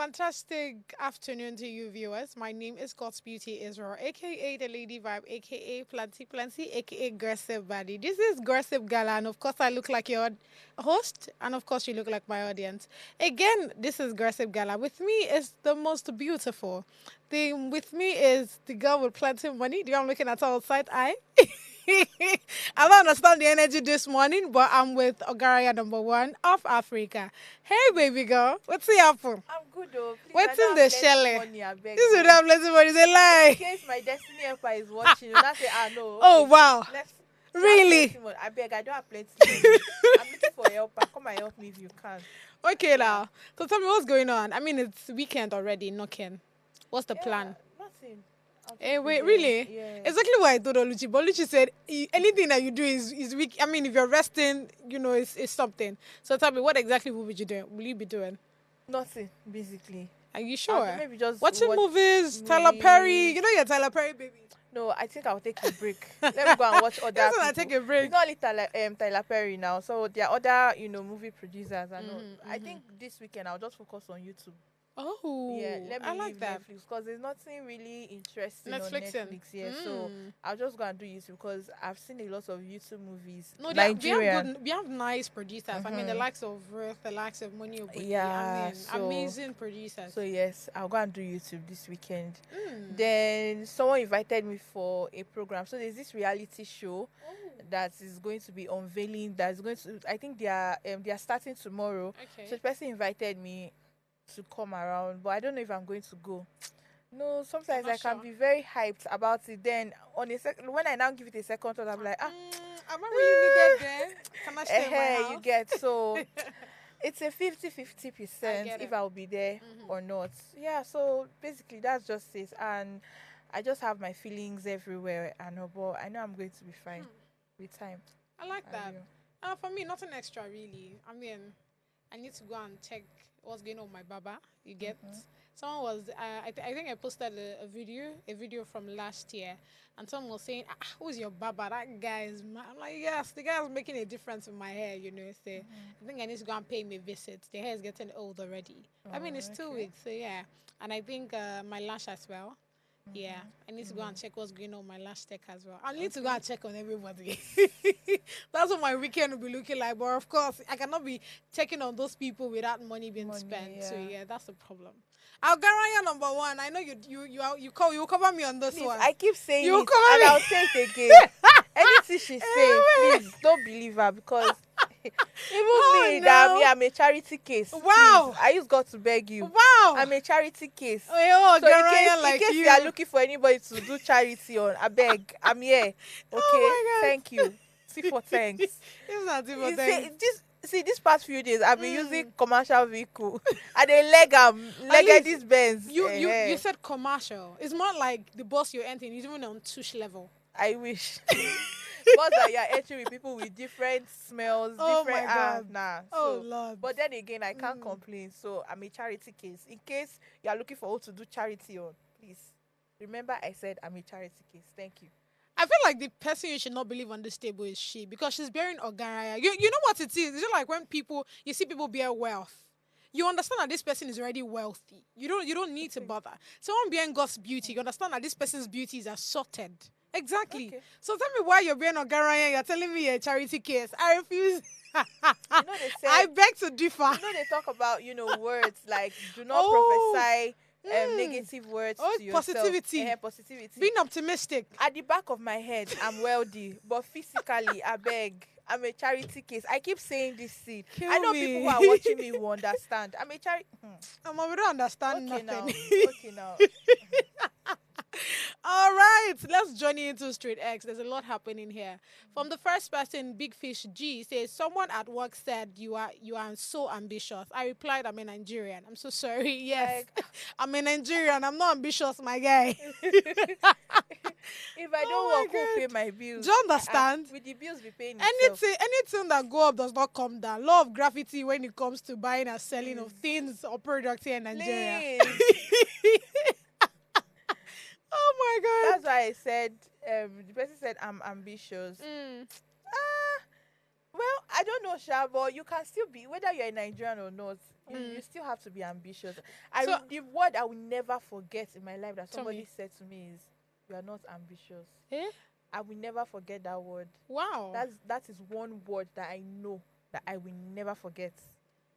Fantastic afternoon to you viewers. My name is God's Beauty Israel, aka the Lady Vibe, aka Planty Planty, aka Aggressive Body. This is Aggressive Gala, and of course, I look like your host, and of course, you look like my audience. Again, this is Aggressive Gala. With me is the most beautiful. With me is the girl with plenty of money. The one I'm looking at outside eye. I don't understand the energy this morning, but I'm with Ogaraya number one of Africa. Hey, baby girl, what's the apple? I'm good though. Please, I What's don't in have the plenty shell? money, I beg This is you. not blessing money. It's a In lie. case my destiny helper is watching, you not say, no. Okay, Oh wow, let's you have really? plenty money. I beg, I don't have plenty money. I'm looking for a helper. Come and help me if you can. Okay now. So tell me what's going on. I mean, it's weekend already. Knocking. What's the Yeah, plan? nothing. I'll Eh, just be wait, there. really? Yeah. Exactly what I told Oluchi. But Oluchi said anything that you do is weak. I mean, if you're resting, it's something. So tell me, what exactly will you do? Will you be doing? Nothing, basically. Are you I'll sure? maybe just Watching watch movies, Tyler Perry. movies. You know you're Tyler Perry, baby. No, I think I'll take a break. Let me go and watch other That's when I people. take a break. It's not only Tyler Perry now. So there are other, movie producers. I know. I think this weekend I'll just focus on YouTube. Oh, Yeah, let me I like leave that. Netflix because there's nothing really interesting on Netflixing. Netflix here. So I'll just go and do YouTube because I've seen a lot of YouTube movies. No, Nigerian. we have nice producers. I mean, the likes of Ruth, the likes of Money Obodi. I Yeah, mean, amazing producers. So yes, I'll go and do YouTube this weekend. Then someone invited me for a program. So there's this reality show that is going to be unveiling. That's going to. I think they are starting tomorrow. Okay. So the person invited me to come around, but I don't know if I'm going to go. No, sometimes not I can sure. be very hyped about it. Then on when I now give it a second thought, I'm like, I remember you needed there. Can I stay in my house? you get so. It's a 50-50% get if it. I'll be there or not. Yeah, so basically that's just it. And I just have my feelings everywhere. But I know I'm going to be fine with time. I like I that. will. For me, nothing extra really. I mean, I need to go and check what's going on with my baba. You get. Someone was, I think I posted a video from last year, and someone was saying, who's your baba? That guy is mad. I'm like, yes, the guy is making a difference in my hair, Say, I think I need to go and pay him a visit. The hair is getting old already. I mean, it's 2 weeks, so yeah. And I think my lash as well. Yeah, I need to go and check what's going on with my lash tech as well. I need to go and check on everybody. That's what my weekend will be looking like. But of course, I cannot be checking on those people without money being spent. Yeah. So yeah, that's the problem. Algaraya number one. I know you cover me on this Please, one. I keep saying You it, cover and me. I'll say it again. Anything she's saying, please don't believe her because even I'm a charity case. Wow. Please, I use God to beg you. Wow. I'm a charity case. Oh, So in Algaraya like case you. you are looking for anybody to do charity on, I beg, I'm here. Okay, Oh my God. thank you. See for thanks. It's not even You thanks. see, these past few days I've been using commercial vehicle and they legged these Benz. You said commercial. It's more like the bus you're entering is even on tush level. I wish. But that you're entering with people with different smells, Oh different my God. nah. Oh So, Lord. but then again, I can't complain. So I'm a charity case. In case you are looking for who to do charity on, please remember I said I'm a charity case. Thank you. I feel like the person you should not believe on this table is she, because she's bearing Ogaraya. You know what it is? It's just like when you see people bear wealth. You understand that this person is already wealthy. You don't need to bother. Someone bearing God's beauty, you understand that this person's beauty is assorted. Exactly. Okay. So tell me why you're bearing Ogaraya. You're telling me you're a charity case. I refuse. You know they say I beg to differ. they talk about words like do not Oh. prophesy negative words to yourself. Positivity. Positivity. Being optimistic. At the back of my head, I'm wealthy, but physically, I beg, I'm a charity case. I keep saying this seed. Kill I know me. people who are watching me will understand. I'm a charity. We don't understand Okay nothing. now. Okay now. All right, let's journey into Street X. There's a lot happening here. From the first person, Big Fish G says, someone at work said you are so ambitious. I replied, I'm a Nigerian. I'm so sorry. Yes, I'm a Nigerian. I'm not ambitious, my guy. If I don't work, who pay my bills? Do you understand? With the bills be paying itself. Anything that go up does not come down. Law of gravity when it comes to buying and selling of things or products here in Nigeria. Please. Oh my God. That's why I said, the person said I'm ambitious. Well, I don't know, Sha, but you can still be, whether you're a Nigerian or not, you still have to be ambitious. The word I will never forget in my life that somebody said to me is, "You are not ambitious." Eh? I will never forget that word. Wow. That is one word that I know that I will never forget.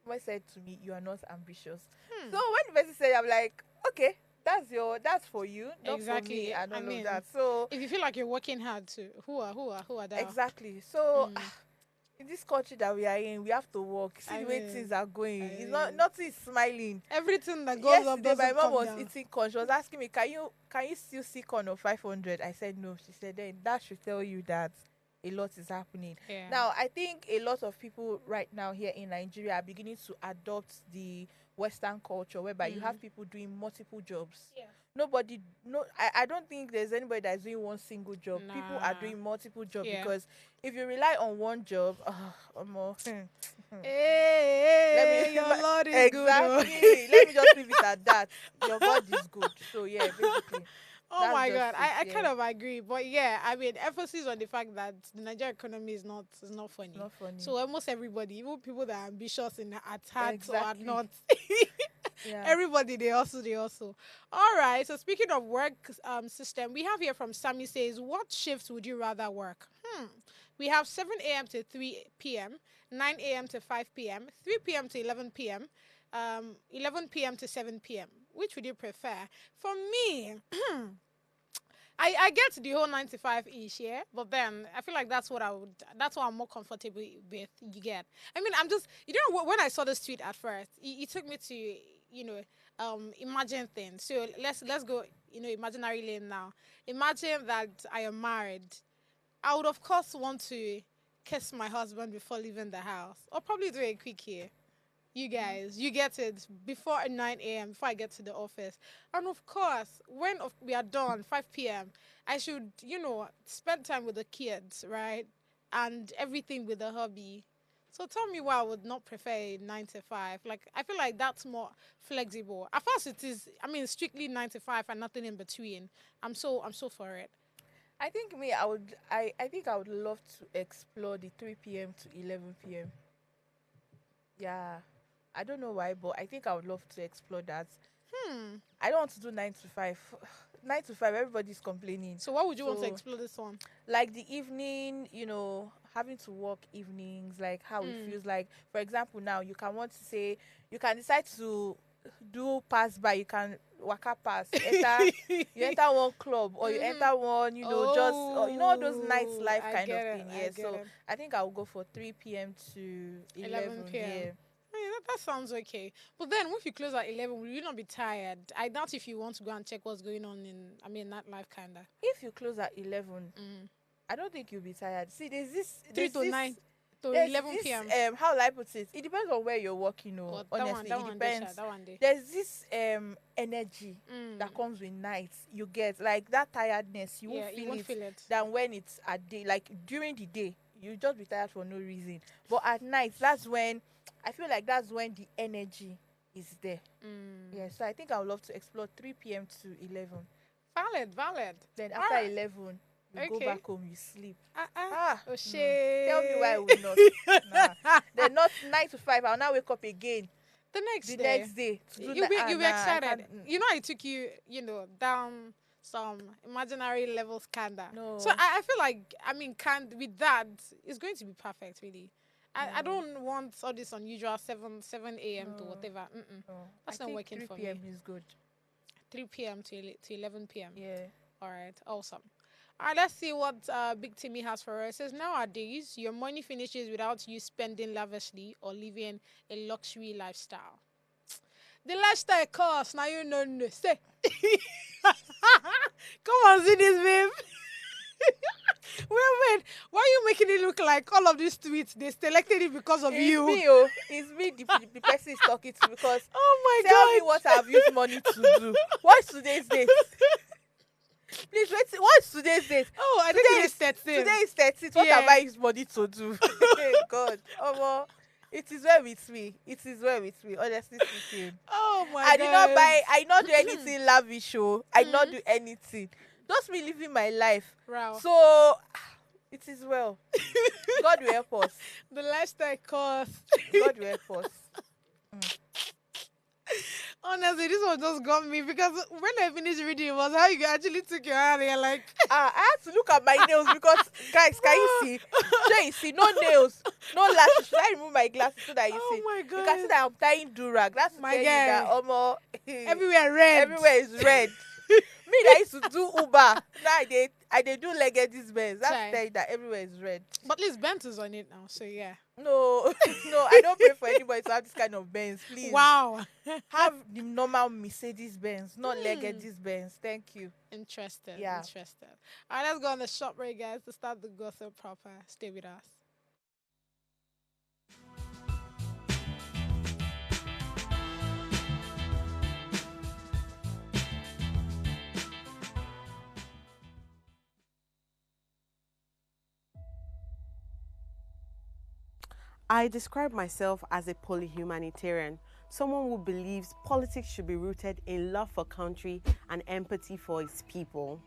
Someone said to me, "You are not ambitious." So when the person said, I'm like, okay, that's for you, not for me, and all of that. So if you feel like you're working hard too, who are that? Exactly. So in this country that we are in, we have to work. See the way mean, things are going. It's nothing is smiling. Everything that goes up Yesterday, doesn't my mom come was down. eating corn. She was asking me, "Can you still see corn of 500?" I said no. She said, "Then that should tell you that a lot is happening." Yeah. Now, I think a lot of people right now here in Nigeria are beginning to adopt the Western culture, whereby you have people doing multiple jobs. Yeah. I don't think there's anybody that's doing one single job. Nah. People are doing multiple jobs, Yeah. because if you rely on one job, Hey, your Lord is good. Exactly. Let me just leave it at that. Your God is good. So yeah, basically. Oh my God, I kind of agree, but yeah, I mean, emphasis on the fact that the Nigerian economy is not funny. Not funny. So almost everybody, even people that are ambitious at heart or are Exactly. not, Yeah. everybody they also. All right. So speaking of work system, we have here from Sammy says, what shifts would you rather work? We have 7 a.m. to 3 p.m., 9 a.m. to 5 p.m., 3 p.m. to 11 p.m., 11 p.m. to 7 p.m. Which would you prefer? For me, I get the whole 9 to 5-ish, yeah, but then I feel like that's what I'm more comfortable with, you get. I mean, I'm just, when I saw this tweet at first, it took me to, imagine things. So let's go, imaginary lane now. Imagine that I am married. I would, of course, want to kiss my husband before leaving the house, or probably do a quick here. You guys, you get it, before 9 a.m., before I get to the office. And of course, when we are done, 5 p.m., I should, spend time with the kids, right? And everything with the hubby. So tell me why I would not prefer a 9 to 5. Like, I feel like that's more flexible. At first it is, strictly 9 to 5 and nothing in between. I'm so for it. I think I think I would love to explore the 3 p.m. to 11 p.m. Yeah. I don't know why, but I think I would love to explore that. I don't want to do 9 to 5. 9 to 5, everybody's complaining. So why would you want to explore this one? Like the evening, having to work evenings, like how it feels like. For example, now you can decide to do pass by. You can waka pass. You enter one club, or you enter one, just all those nightlife kind of thing. Yeah. So I think I will go for 3 p.m. to 11 p.m. Yeah. That sounds okay. But then, if you close at 11, will you not be tired? I doubt if you want to go and check what's going on in that life, kind of. If you close at 11, I don't think you'll be tired. See, there's this 3 to 9 to 11 p.m. How will I put it? It depends on where you're working. Honestly, it depends. There's this energy that comes with nights. You get like that tiredness. You won't feel it than when it's at day. Like during the day, you just be tired for no reason. But at night, I feel like that's when the energy is there. Yeah, so I think I would love to explore 3 p.m. to 11. Valid. Then after 11, you go back home, you sleep. Oh, shit. Tell me why I would not. Nah. Then not 9 to 5, I'll now wake up again. The next day. You'll be excited. I took you, down some imaginary levels, kinda. No. So I feel like, with that, it's going to be perfect, really. I don't want all this unusual 7 a.m. to whatever. No. That's not working for me. 3 p.m. is good. 3 p.m. to 11 p.m. Yeah. All right. Awesome. All right. Let's see what Big Timmy has for us. It says, nowadays, your money finishes without you spending lavishly or living a luxury lifestyle. The lifestyle costs. Now you know. Say. Come on, see this, babe. Wait. Why are you making it look like all of these tweets, they selected it because of you? It's me, the person is talking to, because oh my tell God. me what I've used money to do. What's today's date? Please, what's today's date? Oh, I think it is 13. Today is 13. What have I used money to do? God. It is well with me. Honestly speaking. Oh my God. I did not do anything lavish. I did not do anything. Just me living my life. Wow. So It is well. God will help us. The lifestyle cost. God will help us. Honestly, this one just got me because when I finished reading, it was how you actually took your hand and you're like, I had to look at my nails because, guys, can you see? Sure, you see, no nails, no lashes. Should I remove my glasses so that you oh see? my You god. can see that I'm tying durag. That's to My tell you that guy. almost Everywhere red. everywhere is red. Me that used to do Uber, now I did do Legacy's Benz. That's Chai. to tell you that everywhere is red. But at least Bent is on it now, so yeah. No, no, I don't pray for anybody to have this kind of Benz, please. Wow. Have the normal Mercedes Benz, not Legacy's Benz. Thank you. Interesting. Yeah. Interesting. All right, let's go on the shop break, guys, to start the gossip proper. Stay with us. I describe myself as a polyhumanitarian, someone who believes politics should be rooted in love for country and empathy for its people.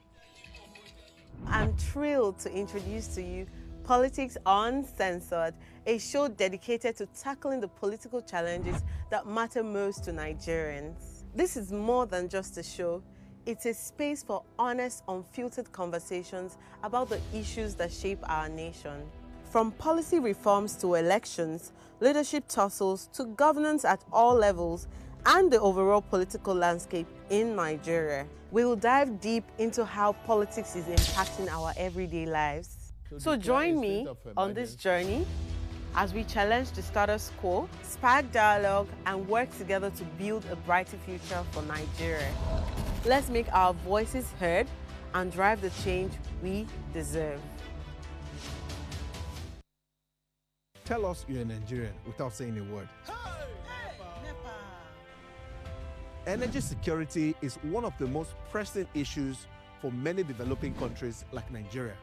I'm thrilled to introduce to you Politics Uncensored, a show dedicated to tackling the political challenges that matter most to Nigerians. This is more than just a show. It's a space for honest, unfiltered conversations about the issues that shape our nation. From policy reforms to elections, leadership tussles to governance at all levels, and the overall political landscape in Nigeria, we will dive deep into how politics is impacting our everyday lives. So join me on this journey as we challenge the status quo, spark dialogue, and work together to build a brighter future for Nigeria. Let's make our voices heard and drive the change we deserve. Tell us you're a Nigerian without saying a word. Energy security is one of the most pressing issues for many developing countries like Nigeria.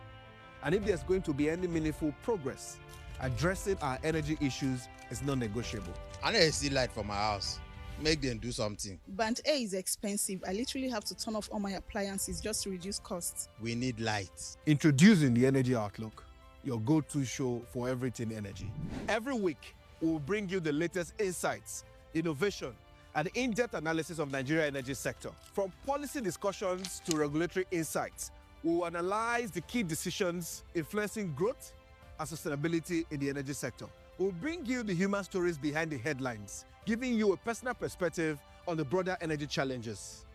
And if there's going to be any meaningful progress, addressing our energy issues is non-negotiable. I need to see light from my house. Make them do something. Band A is expensive. I literally have to turn off all my appliances just to reduce costs. We need light. Introducing the Energy Outlook, your go-to show for everything energy. Every week, we'll bring you the latest insights, innovation, and in-depth analysis of Nigeria's energy sector. From policy discussions to regulatory insights, we'll analyze the key decisions influencing growth and sustainability in the energy sector. We'll bring you the human stories behind the headlines, giving you a personal perspective on the broader energy challenges.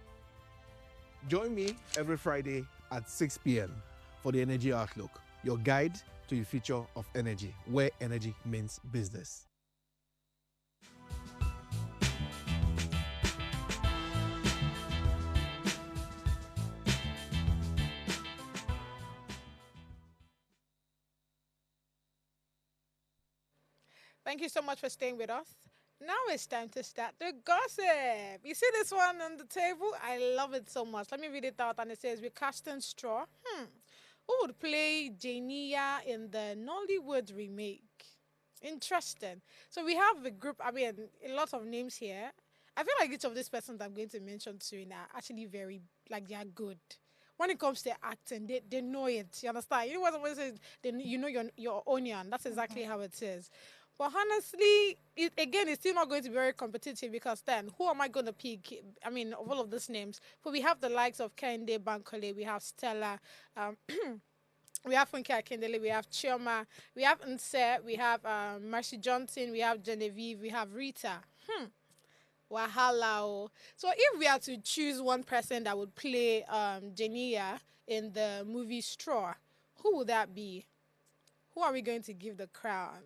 Join me every Friday at 6 p.m. for the Energy Outlook, your guide to the future of energy, where energy means business. Thank you so much for staying with us. Now it's time to start the gossip. You see this one on the table? I love it so much. Let me read it out, and it says, we're casting straw. Who would play Jania in the Nollywood remake? Interesting. So we have a group, I mean, a lot of names here. I feel like each of these persons I'm going to mention soon are actually very, like, they are good. When it comes to acting, they know it. You understand? You know what someone says, you know your onion. That's exactly how it is. But honestly, it's still not going to be very competitive because then, who am I going to pick? I mean, of all of these names. But we have the likes of Kende Bankole, we have Stella, we have Funke Akindele, we have Chioma, we have Nse, we have Mercy Johnson, we have Genevieve, we have Rita. Wahala. Oh. So if we are to choose one person that would play Jania in the movie Straw, who would that be? Who are we going to give the crown?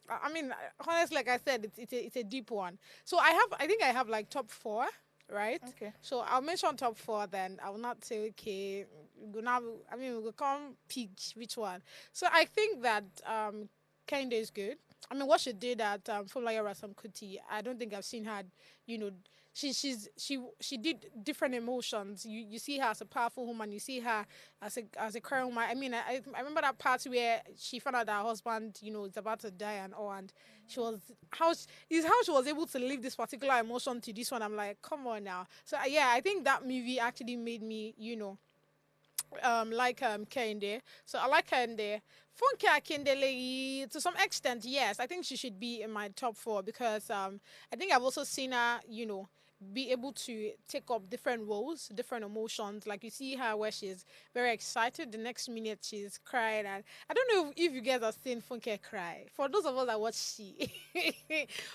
I mean, honestly, like I said, it's a deep one. So I think I have like top 4, right? Okay. So I'll mention top 4, then I will not say, okay, we'll come pick which one. So I think that Kende is good. I mean, what she did at Fulaya Rasam Kuti, I don't think I've seen her, you know, she did different emotions. You see her as a powerful woman. You see her as a crying woman. I mean, I remember that part where she found out that her husband, you know, is about to die and all, and how she was able to leave this particular emotion to this one. I'm like, come on now. So yeah, I think that movie actually made me, you know, like Kende. So I like Kende. Funke Akindele, to some extent, yes. I think she should be in my top 4 because I think I've also seen her, be able to take up different roles, different emotions. Like you see her where she's very excited, the next minute she's crying. And I don't know if you guys have seen Funke cry. For those of us that watch She,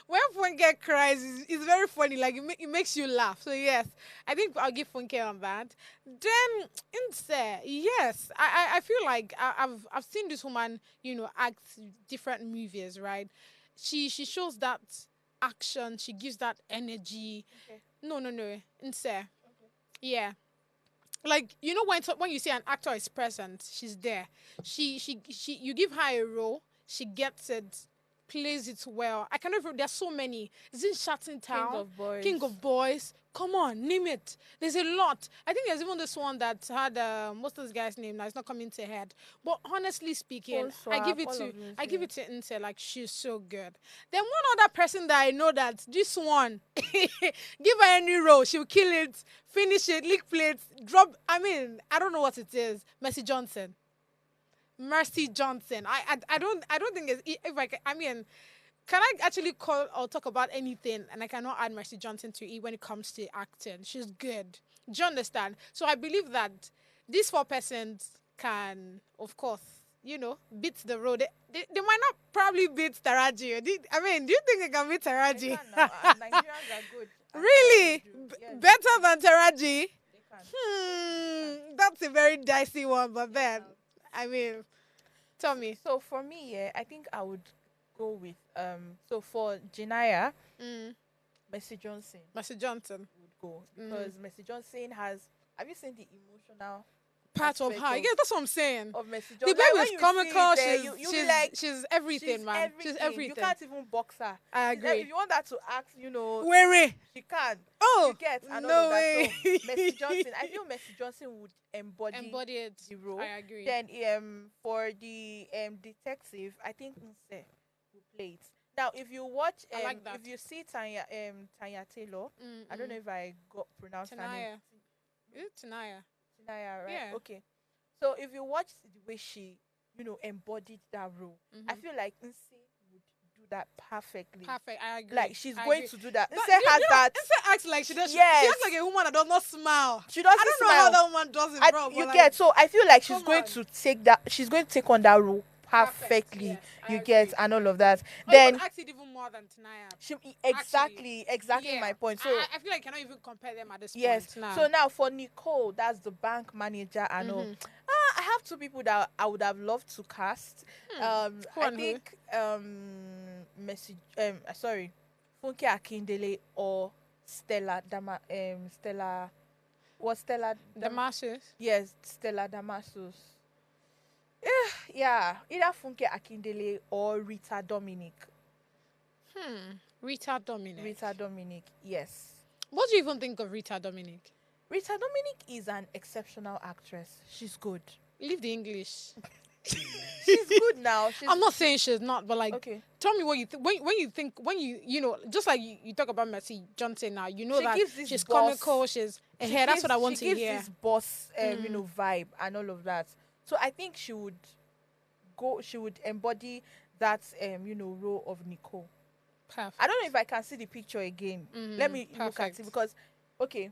when Funke cries, it's very funny. Like it makes you laugh. So yes, I think I'll give Funke on that. Then Inse, yes, I feel like I've seen this woman, act different movies, right? She shows that action, she gives that energy. Okay. No, Inse. Yeah. Like when you see an actor is present, she's there. She you give her a role, she gets it, plays it well. I cannot even. There's so many. Zin Shatting Town, King of Boys. King of Boys. Come on, name it. There's a lot. I think there's even this one that had what's this guy's name now? It's not coming to head. But honestly speaking, Full I give swap, it all to of those, I give yeah. it to Inse. Like she's so good. Then one other person that I know that this one, give her any role, she'll kill it, finish it, lick plates, drop. I mean, I don't know what it is. Mercy Johnson. Mercy Johnson. I don't think it's if I can, I mean, can I actually call or talk about anything and I cannot add Mercy Johnson to it when it comes to acting? She's good. Do you understand? So I believe that these 4 persons can, of course, beat the road. They might not probably beat Taraji. I mean, do you think they can beat They Taraji? can now, and Nigerians are good. at Really? what they do. Yes, Better than Taraji? they can. That's a very dicey one, but then, I mean, tell me. So for me, yeah, I think I would go with so for Janaya, Mercy Johnson Mercy Johnson. would go because Mercy Johnson has. Have you seen the emotional Part of aspect her. Yeah, that's what I'm saying. of Mercy The Johnson? baby when is you see comical. it there, you be like, She's everything, man. She's everything. You can't even box her. I If agree. you want her to act, Where? she can. Oh, You get and no all of that. way. So Mercy Johnson, I feel Mercy Johnson would embody it. the role. I agree. Then for the detective, I think Nse will play it. Now, if you watch, I like that. if you see Tanya Taylor, I don't know if I got pronounced her name. Tanaya. Is it Tanaya? Tanaya, right? Yeah. Okay. So if you watch the way she, embodied that role, I feel like Nse would do that perfectly. Perfect. I agree. Like she's I going agree. to do that. But Nse has that. Instead acts like she does. Yes. She acts like a woman that does not smile. She doesn't I don't know smile. how that woman does it, bro. You but get, so I feel like she's come going on. to take that. She's going to take on that role perfectly. Yes, I you agree. get, and all of that. Or Then even acted even more than Tanaya. she exactly Yeah. my point. So I feel like I cannot even compare them at this yes. point now. So now for Nicole, that's the bank manager and all. I have 2 people that I would have loved to cast. Who I and who? think sorry, Funke Akindele or Stella Damasus. Yes, Stella Damasus. Yeah, either Funke Akindele or Rita Dominic. Rita Dominic. Rita Dominic, yes. What do you even think of Rita Dominic? Rita Dominic is an exceptional actress. She's good. Leave the English. She's good now. I'm not saying she's not, but like, Okay. tell me what you think. When you just like you talk about Mercy Johnson now, She that gives this she's boss- comical. She's that's what I want to She gives hear. this boss, vibe and all of that. So I think she would embody that, role of Nicole. Perfect. I don't know if I can see the picture again. Let me look at perfect. it because, okay,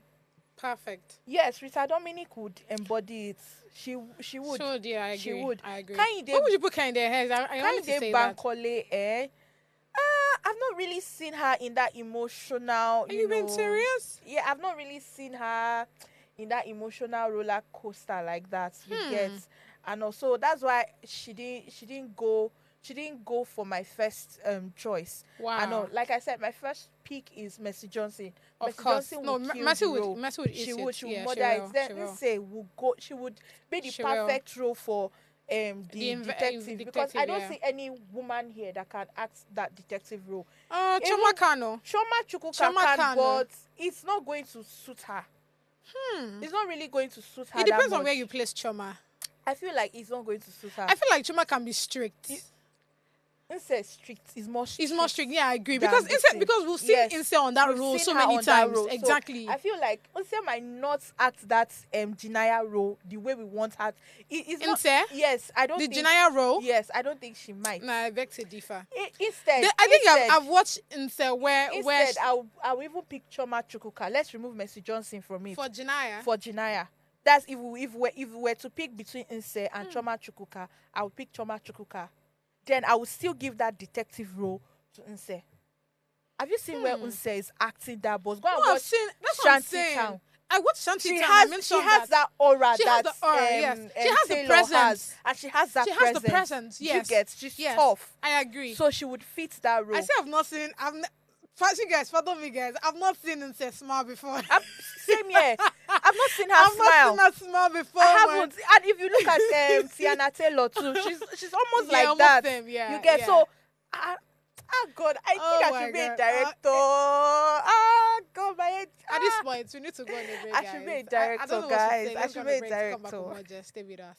Perfect. yes, Rita Dominic would embody it. She would. So yeah, I agree. She would. I agree. Kehinde- What would you put Kehinde hair? I wanted to say that. Bankole, I've not really seen her in that emotional. Are you being serious? Yeah, I've not really seen her in that emotional roller coaster like that. You get, and also that's why she didn't go for my first choice. Wow. I know, like I said, my first pick is Mercy Johnson. Of Mercy course. Johnson No, would kill Mercy the would- role. Mercy would eat She it. would. She would Yeah, murder she it. will, Then she will. let's say will go. She would be the She will. perfect role for the detective, because I detective, don't yeah. see any woman here that can act that detective role. Choma Kano. Shoma Chukwuka Chioma can, Kanu. but it's not going to suit her. It's not really going to suit her. It depends that on where much. you place Choma. I feel like it's not going to suit her. I feel like Choma can be strict. Inse strict is more strict. It's more strict. Yeah, I agree. than Because this Inse, thing. because we've seen Yes. Inse on that We've role seen so her many on that times. role. So Exactly. I feel like Inse might not act that Jinaya role the way we want her. It's not. Inse? Yes, I don't The think. Janaya role? Yes, I don't think she might. Nah, I beg to differ. Instead, I think instead, I've watched Inse where Instead, I'll even pick Choma Chukwuka. Let's remove Mercy Johnson from it. for Janaya. For Jinaya. That's if we were to pick between Inse and Choma Chukwuka, I would pick Choma Chukwuka. Then I would still give that detective role to Inse. Have you seen where Unse is acting that boss? Go and No, I've watch seen. That's what I'm Shanty saying. Town. I watched Shanty She Town. I has mentioned that aura She that has the aura, yes. She has the Taylor presence. has, and she has that She has presence. the presence. Yes. You get, she's Yes. tough, I agree. so she would fit that role. I say I've not seen. You guys, follow me, guys. I've not seen Inse smile before. Same here. I've not seen her I've smile. not seen her smile before. I man. haven't. And if you look at Tiana Taylor too, she's almost like almost that. same, yeah, You get yeah. so. God, I Oh think I my should be a God. director. God, my head. At this point, we need to go on a break, I guys. should be a I director, don't know what to guys. say. I Let's should go on be a break. Come back director. with more. Just stay with us.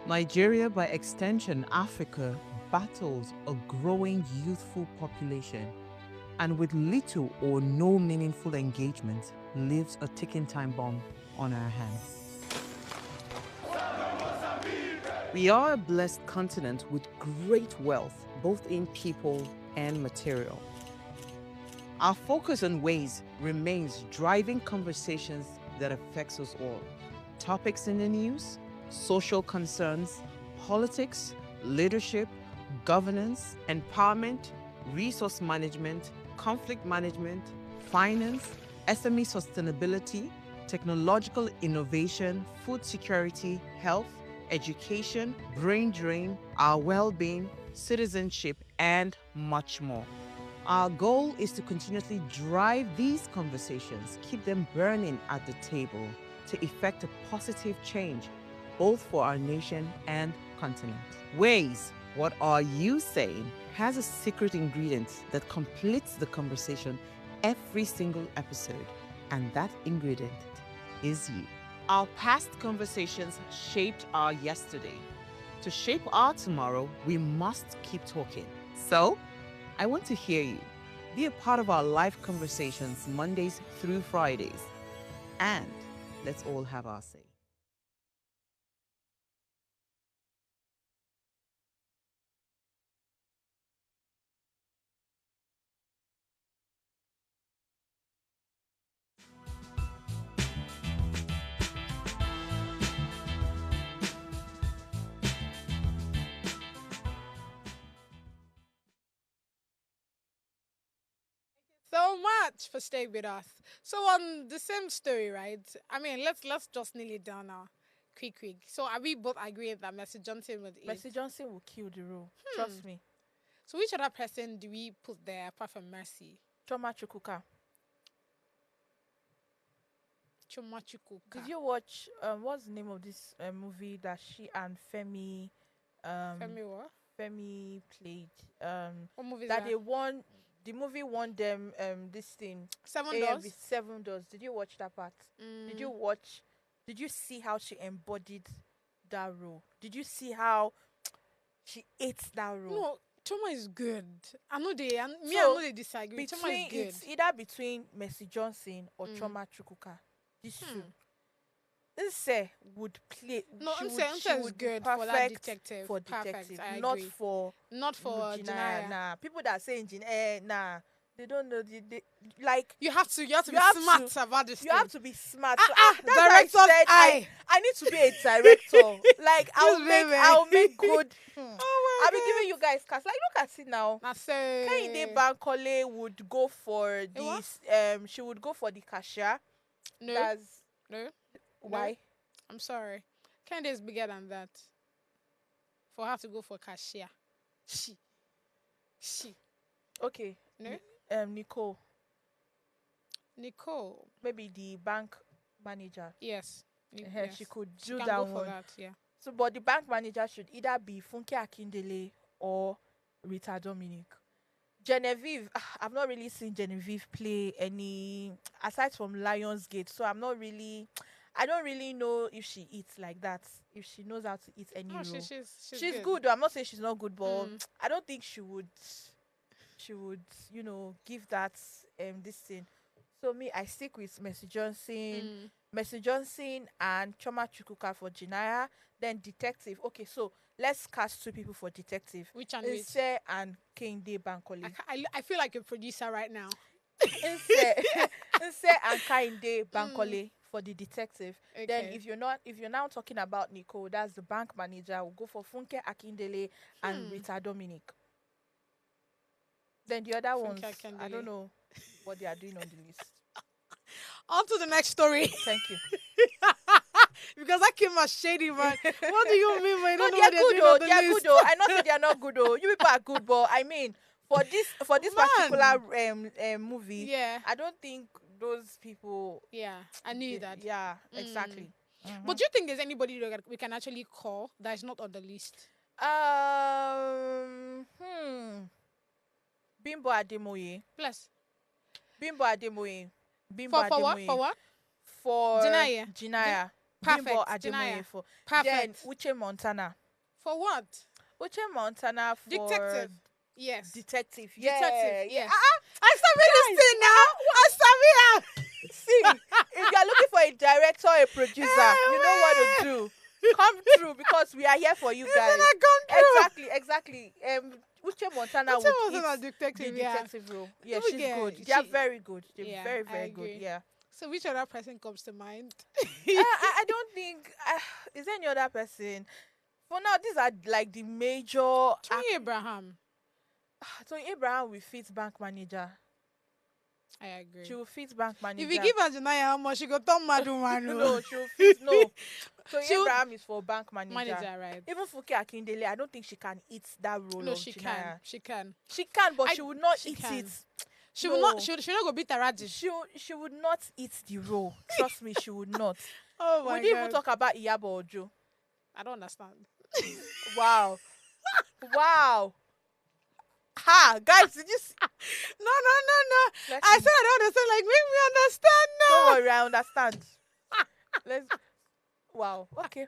Nigeria, by extension Africa, battles a growing youthful population and with little or no meaningful engagement leaves a ticking time bomb on our hands. We are a blessed continent with great wealth, both in people and material. Our focus on ways remains driving conversations that affects us all. Topics in the news, social concerns, politics, leadership, governance, empowerment, resource management, conflict management, finance, SME sustainability, technological innovation, food security, health, education, brain drain, our well-being, citizenship, and much more. Our goal is to continuously drive these conversations, keep them burning at the table to effect a positive change, both for our nation and continent. Ways, what are you saying, has a secret ingredient that completes the conversation every single episode, and that ingredient is you. Our past conversations shaped our yesterday. To shape our tomorrow, we must keep talking. So, I want to hear you. Be a part of our live conversations Mondays through Fridays. And let's all have our say. So much for staying with us. So on the same story, right? I mean, let's just nail it down now. Quick. So are we both agreeing that Mercy Johnson would eat? Mercy Johnson will kill the role. Trust me. So which other person do we put there apart from Mercy? Choma Chukwuka. Choma Chukwuka. Did you watch what's the name of this movie that she and Femi Femi what? Femi played? What movie is That that? they won. The movie won them this thing. Seven AMV Doors? 7 Doors. Did you watch that part? Did you see how she embodied that role? Did you see how she ate that role? No, Choma is good. I know I So, know they disagree. Choma is good. It's either between Mercy Johnson or Choma Chukwuka. These two. Nse would play. No, she Nse is would be good for that perfect detective. For Perfect, detective, I not agree. for Not for Janaya. Janaya. Nah, people that say engineer, nah, they don't know. They like You have to be have smart to- about this you thing. have to be smart. So, that's why I director's said eye. I need to be a director. Like baby. I'll make good. Oh I'll be giving you guys cast. Like look at it now. my god. Kehinde Bankole would go for what? this. She would go for the cashier. No. That's No. why. I'm sorry. Kende is bigger than that. For her to go for cashier. She. Okay. No. Nicole. Nicole. Maybe the bank manager. Yes. She could do can that go one. for that, yeah. So, but the bank manager should either be Funke Akindele or Rita Dominic. Genevieve, I've not really seen Genevieve play any aside from Lionsgate. So I don't really know if she eats like that. If she knows how to eat any No, role. she's Good. Though. I'm not saying she's not good, but Mm. I don't think she would give that this thing. So me, I stick with Mercy Johnson, and Choma Chukuka for Jinaya. Then detective. Okay, so let's cast 2 people for detective. Which one? Which? Nse and Kehinde Bankole. I feel like a producer right now. Nse and Kehinde Bankole for the detective. Okay. Then if you're now talking about Nicole, that's the bank manager. We'll go for Funke Akindele and Rita Dominic. Then the other Funke ones, I Akindele. don't know what they are doing on the list. On to the next story. Thank you. Because that came as shady, man. What do you mean by No, don't know they are what they're good doing though. on the They are list? good though. I not say they are not good though. You people are good, but I mean, for this Man. particular movie, Yeah. I don't think those people. Yeah, I knew that. Yeah, exactly. But do you think there's anybody that we can actually call that is not on the list? Bimbo Ademoye. Plus. Bimbo Ademoye. For what? For what? For Jinaya. Jinaya. Perfect. Bimbo Ademoye Jinaya. for. Perfect. Then Uche Montana. For what? Uche Montana for Detective. Yes. detective. Detective. Yeah. Yes. I submit this thing now. I submit. See, if you're looking for a director or a producer, you know what to do. Come through because we are here for you guys. Exactly. Uche Montana would eat detective. the detective role. Yeah, Look she's at- good. They are she- very good. They're Yeah, very, I very agree. good. Yeah. So which other person comes to mind? I don't think is there any other person. For now, these are like the major. Tony Abraham. Tony Abraham will fit bank manager. I agree. She will fit bank manager. If you give her Janaya how much, she go turn Madu Manu. no, she will fit no. Tony She will- Abraham is for bank manager. Manager, right? Even Funke Akindele, I don't think she can eat that role. No, of she Chinaya. can. She can. She can, but she would not she eat can. it. She No. will not. She will not go beat Taraji. She would not eat the role. Trust me, she would not. Oh my We didn't god. even talk about Iyabo Ojo. I don't understand. Wow. Ha, guys, did you see? No. Let's I see. said I don't understand. Like, make me understand now. Don't worry, I understand. Let's. Wow. Okay.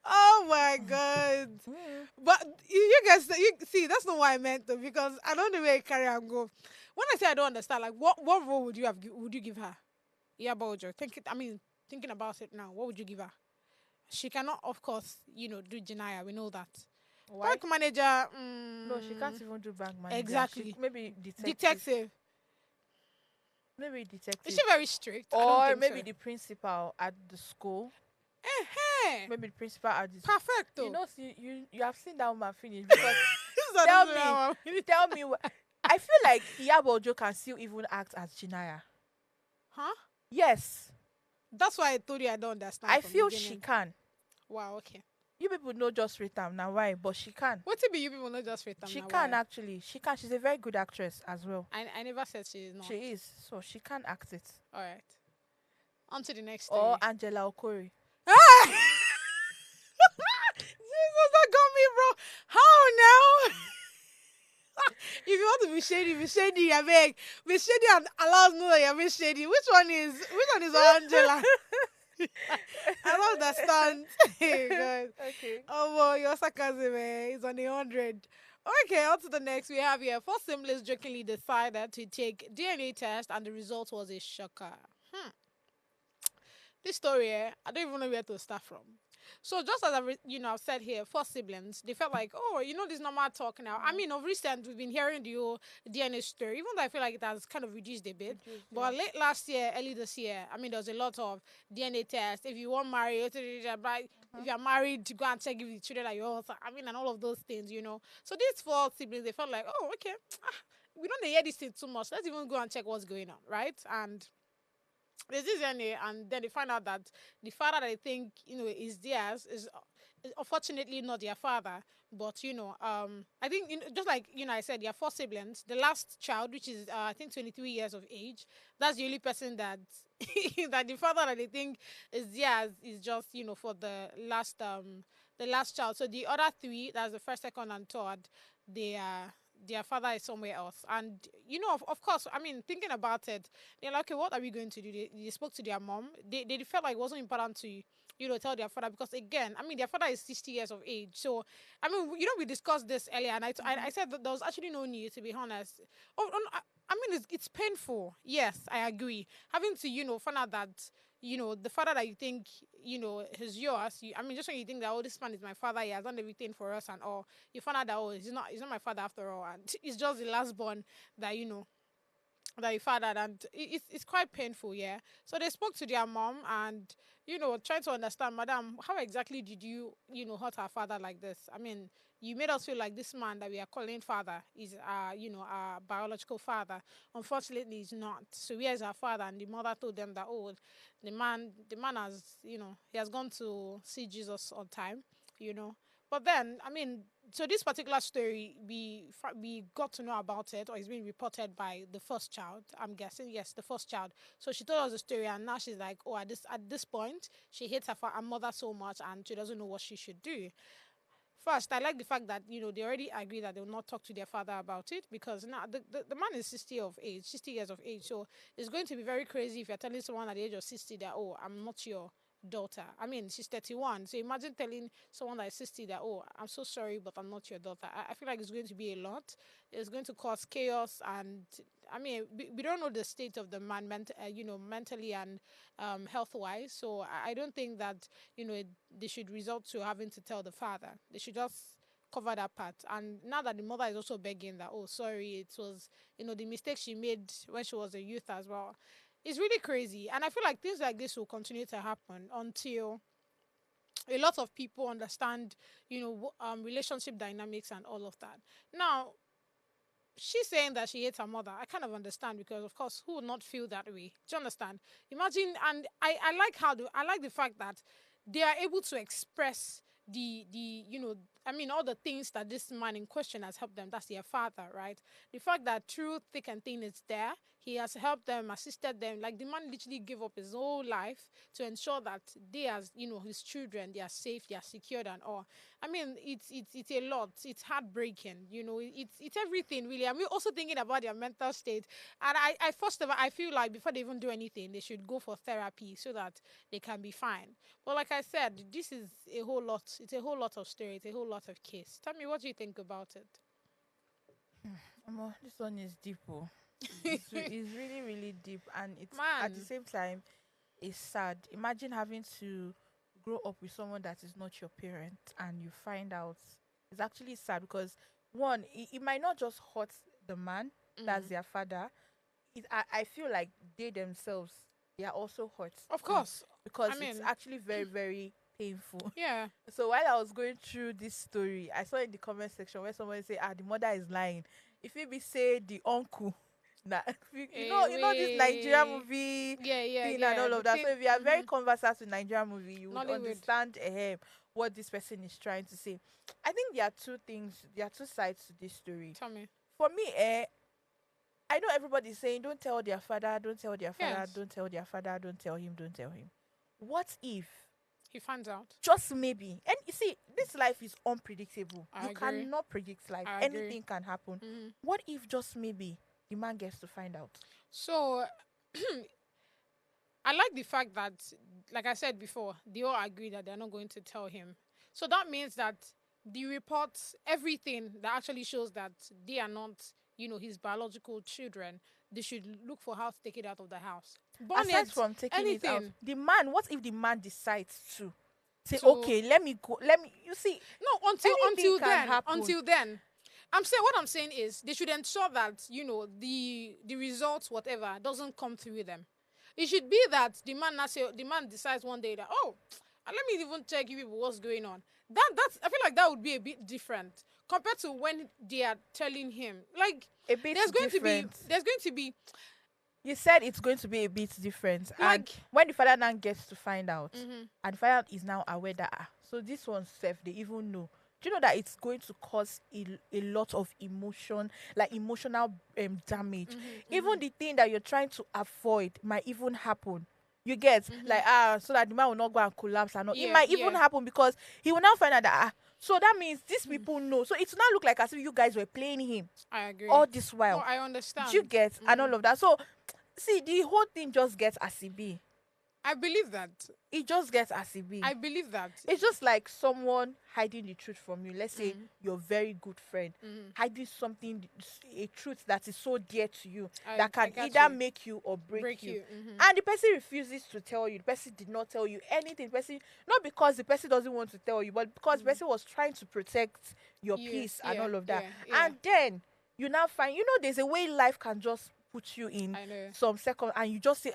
Oh my god. But you guys, you see, that's not what I meant though, because I don't know where you carry and go. When I say I don't understand, like, what role would you give her? Yeah, Bojo. Thinking about it now, what would you give her? She cannot, of course, do Janaya. We know that. Why? Bank manager. No, she can't even do bank manager. Exactly. Maybe detective. Detective. Maybe detective. Is she very strict? I don't Or think maybe so. the principal at the school. Eh, Maybe the principal at the perfect. You know, see, you have seen that woman finish because tell me, I feel like Iyabo Ojo can still even act as Chinaya. Huh? Yes, That's why I told you I don't understand. I from feel beginning. she can. Wow. Okay. You people know just rate am now why, but she can. What to be you people not just rate them She now, can why? actually. She can. She's a very good actress as well. I never said she is not. She is, so she can act it. All right. On to the next Or story. Angela Okori. Jesus, that got me, bro. How now? If you want to be shady, I beg. Be shady and allow us know that you're being shady. Which one is Angela? I don't understand. Hey, God. Okay. Oh, well, your sarcasm is on 100. Okay, on to the next. We have here. 4 siblings jokingly decided to take DNA test, and the result was a shocker. This story, I don't even know where to start from. So just as I've said here, 4 siblings, they felt like, this normal talk now. I mean, of recent, we've been hearing the whole DNA story, even though I feel like it has kind of reduced a bit. But late last year, early this year, there was a lot of DNA tests. If you want married, if you're married, to go and check if the children are yours. And all of those things, So these 4 siblings, they felt like, okay, we don't hear this thing too much. Let's even go and check what's going on, right? And there's this DNA, and then they find out that the father that they think is theirs is unfortunately not their father, but I think just like I said, there are four siblings. The last child, which is I think 23 years of age, that's the only person that that the father that they think is theirs is just for the last child. So the other three, that's the first, second, and third, they are their father is somewhere else. And of course, I mean, thinking about it, they're like, okay, what are we going to do? They spoke to their mom. They felt like it wasn't important to tell their father, because again, I mean, their father is 60 years of age. So I mean, we discussed this earlier, and I said that there was actually no need, to be honest. I mean, it's painful. Yes, I agree. Having to find out that the father that you think is yours. I mean, just when you think that, oh, this man is my father, he has done everything for us and all, you find out that, oh, he's not my father after all, and it's just the last born that that he fathered, and it's quite painful, yeah. So they spoke to their mom and trying to understand, madam, how exactly did you hurt our father like this? I mean, you made us feel like this man that we are calling father is our biological father. Unfortunately, he's not. So where is our father? And the mother told them that, oh, the man has he has gone to see Jesus on time, But then, I mean, so this particular story, we got to know about it, or it's been reported by the first child. I'm guessing, yes, the first child. So she told us the story, and now she's like, oh, at this point, she hates her mother so much, and she doesn't know what she should do. First, I like the fact that they already agree that they will not talk to their father about it, because now the man is 60 years of age. So it's going to be very crazy if you're telling someone at the age of 60 that, oh, I'm not your daughter. I mean, she's 31. So imagine telling someone that is 60 that, oh, I'm so sorry, but I'm not your daughter. I feel like it's going to be a lot. It's going to cause chaos, and I mean, we don't know the state of the man, mentally and health-wise. So I don't think that they should resort to having to tell the father. They should just cover that part. And now that the mother is also begging that, oh, sorry, it was the mistake she made when she was a youth as well. It's really crazy. And I feel like things like this will continue to happen until a lot of people understand, relationship dynamics and all of that. Now, she's saying that she hates her mother. I kind of understand, because, of course, who would not feel that way? Do you understand? Imagine, and I like the fact that they are able to express all the things that this man in question has helped them. That's their father, right? The fact that through thick and thin it's there, he has helped them, assisted them. Like, the man literally gave up his whole life to ensure that they, as his children, they are safe, they are secured and all. I mean, it's a lot. It's heartbreaking. It's everything, really. I'm also thinking about their mental state. And I first of all, I feel like before they even do anything, they should go for therapy so that they can be fine. But like I said, this is a whole lot. It's a whole lot of story. It's a whole lot of case. Tell me, what do you think about it? This one is deep. It's really, really deep, and it's at the same time, it's sad. Imagine having to grow up with someone that is not your parent, and you find out it's actually sad, because one, it might not just hurt the man that's their father. I feel like they themselves, they are also hurt. Of course, because it's actually very, very painful. Yeah. So while I was going through this story, I saw in the comment section where someone say, the mother is lying. If it be say the uncle, you know this Nigerian movie thing and all of that. So if you are very conversant with Nigerian movie, you would understand what this person is trying to say. I think there are two sides to this story. Tell me. For me, I know everybody's saying, don't tell their father, don't tell their father, Yes. don't tell their father, don't tell him, don't tell him. What if He finds out. just maybe, and you see, this life is unpredictable. I You agree. cannot predict life. I agree. Anything can happen. Mhm. What if just maybe the man gets to find out? So, I like the fact that, like I said before, they all agree that they're not going to tell him. So that means that the reports, everything that actually shows that they are not, his biological children, they should look for how to take it out of the house. Aside from taking it out, anything. the man, what if the man decides to say, So- okay, let me go, you see, No, Anything until can then. happen. Until then. What I'm saying is they should ensure that, the results, whatever, doesn't come through them. It should be that the man decides one day that, oh, let me even check you people what's going on. I feel like that would be a bit different compared to when they are telling him. Like, a bit there's going different. to be You said it's going to be a bit different. And Like, when the father now gets to find out, mhm. and the father is now aware that, so this one self, they even know. Do you know that it's going to cause a lot of emotion, like emotional damage? Even the thing that you're trying to avoid might even happen. You get like so that the man will not go and collapse and all. It Yeah, might even yeah. happen because he will now find out that so that means these people know. So it's not look like as if you guys were playing him I agree. all this No, while. I understand. Do you get and all of that? So see, the whole thing just gets as it be. I believe that. It just gets as it be. I believe that. It's just like someone hiding the truth from you. Let's say your very good friend hiding something, a truth that is so dear to you that I can got either you. make you or break you. Mhm. And the person refuses to tell you. The person did not tell you anything. The person, not because the person doesn't want to tell you, but because the person was trying to protect your You, peace and yeah, all of that. yeah, yeah. And then you now find, there's a way life can just put you in I know. some second, and you just say,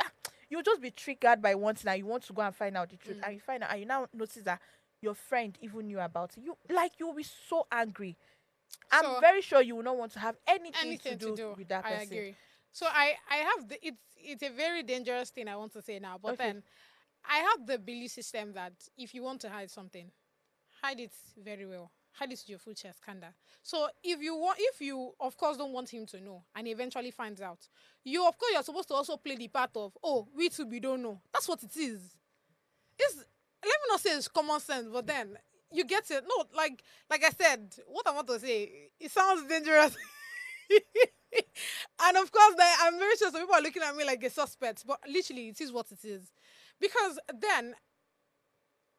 you'll just be triggered by one thing and you want to go and find out the truth. And you find out, and you now notice that your friend even knew about it. You'll be so angry. I'm So- very sure you will not want to have anything to Anything do with that I person. agree. So I have it's a very dangerous thing I want to say now, but Okay. then I have the belief system that if you want to hide something, hide it very well. Hide it to your full chest, kinda. So if you of course don't want him to know, and he eventually finds out, you're supposed to also play the part of, we too, we don't know. That's what it is. It's, let me not say it's common sense, but then you get it. No, like I said, what I want to say, it sounds dangerous. And of course, I'm very sure some people are looking at me like a suspect, but literally, it is what it is. Because then,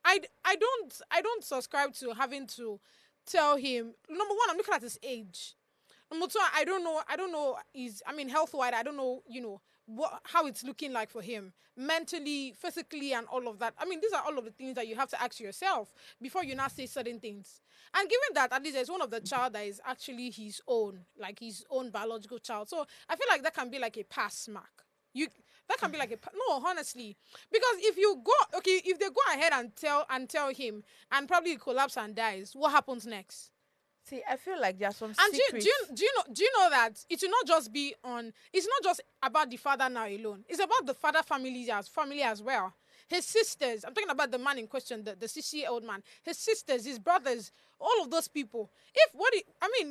I don't subscribe to having to tell him. Number one, I'm looking at his age. Number two, I don't know health wise, I don't know, how it's looking like for him mentally, physically, and all of that. I mean, these are all of the things that you have to ask yourself before you now say certain things. And given that at least there's one of the child that is actually his own, like his own biological child. So I feel like that can be like a pass mark. That can be like no, honestly, because if they go ahead and tell him and probably collapse and dies, what happens next? See, I feel like there are some And secrets. do you know that it will not just be it's not just about the father now alone. It's about the father family as well. His sisters, I'm talking about the man in question, the 60-year-old man, his sisters, his brothers, all of those people.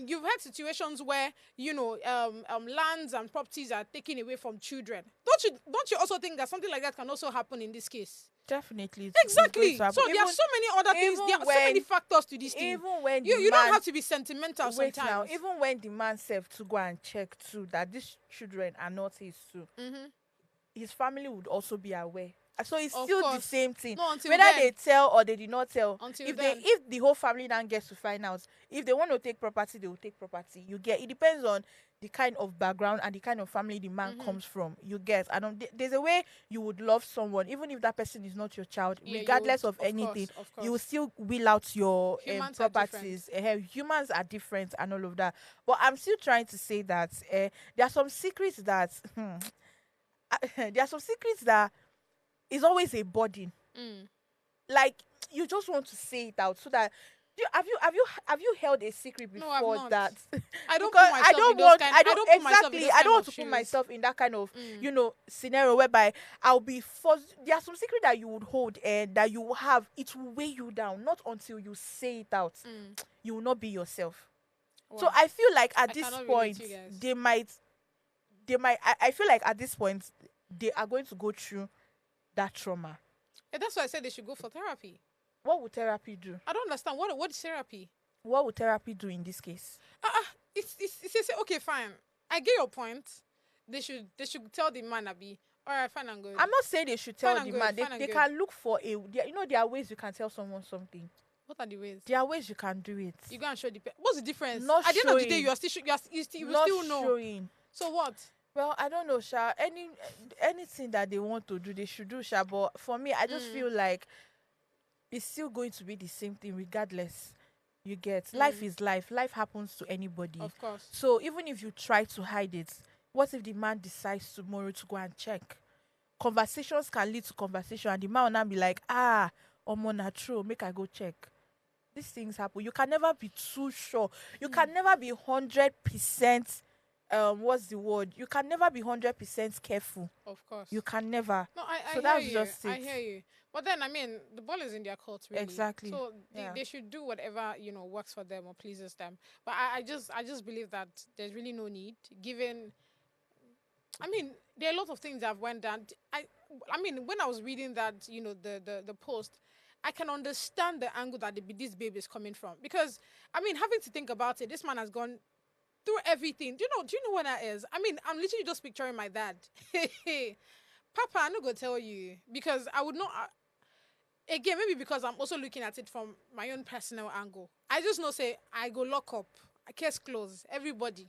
You've had situations where, lands and properties are taken away from children. Don't you also think that something like that can also happen in this case? Definitely. Exactly. So there are so many other things. There are so many factors to this thing. Even when you don't have to be sentimental wait sometimes. now, even when the man self to go and check too that these children are not his too, his family would also be aware. So it's Of still the course. same thing. No, until Whether then. they tell or they did not tell. Until If then. if the whole family now gets to find out, if they want to take property, they will take property. You get, it depends on the kind of background and the kind of family the man comes from. You get, there's a way you would love someone, even if that person is not your child, Yeah, you regardless would, of anything. of You will course. still will out your Humans are properties. Humans are different and all of that. But I'm still trying to say that there are some secrets that there are some secrets that is always a burden. Like you just want to say it out so that have you held a secret No, I've before not. that? I don't Because put myself I don't in those want kind- I don't put myself in exactly those I kind don't want of to put shoes. myself in that kind of scenario whereby I'll be forced. There are some secret that you would hold and that you will have, it will weigh you down. Not until you say it out, you will not be yourself. So Wow. I feel like at I this cannot relate point to you guys. they might I feel like at this point they are going to go through that trauma. Yeah, that's why I said they should go for therapy. What would therapy do? I don't understand what is therapy. What would therapy do in this case? It's okay, fine. I get your point. They should tell the man, Abi, all right, fine and good. I'm not saying they should tell Fine and the good, man. fine and They good. can look for there are ways you can tell someone something. What are the ways? There are ways you can do it. You go and show the what's the difference? Not At the end of the day, showing. you are still you will Not still know. showing. So what? Well, I don't know, Sha. Anything that they want to do, they should do, Sha. But for me, I just feel like it's still going to be the same thing regardless. You get, life is life. Life happens to anybody. Of course. So even if you try to hide it, what if the man decides tomorrow to go and check? Conversations can lead to conversation, and the man will now be like, omo na true, make I go check. These things happen. You can never be too sure. You can never be 100% what's the word? You can never be 100% careful. Of course. You can never. No, I So hear that's you. just I it. hear you. But then, I mean, the ball is in their court, really. Exactly. So Yeah. they should do whatever, works for them or pleases them. But I just believe that there's really no need, given. I mean, there are a lot of things that have went down. I mean, when I was reading that, the post, I can understand the angle that this baby is coming from. Because, I mean, having to think about it, this man has gone through everything. Do you know what that is? I mean, I'm literally just picturing my dad. Papa, I'm not going to tell you. Because I would not... again, maybe because I'm also looking at it from my own personal angle. I just know, say, I go lock up. Case close. Everybody.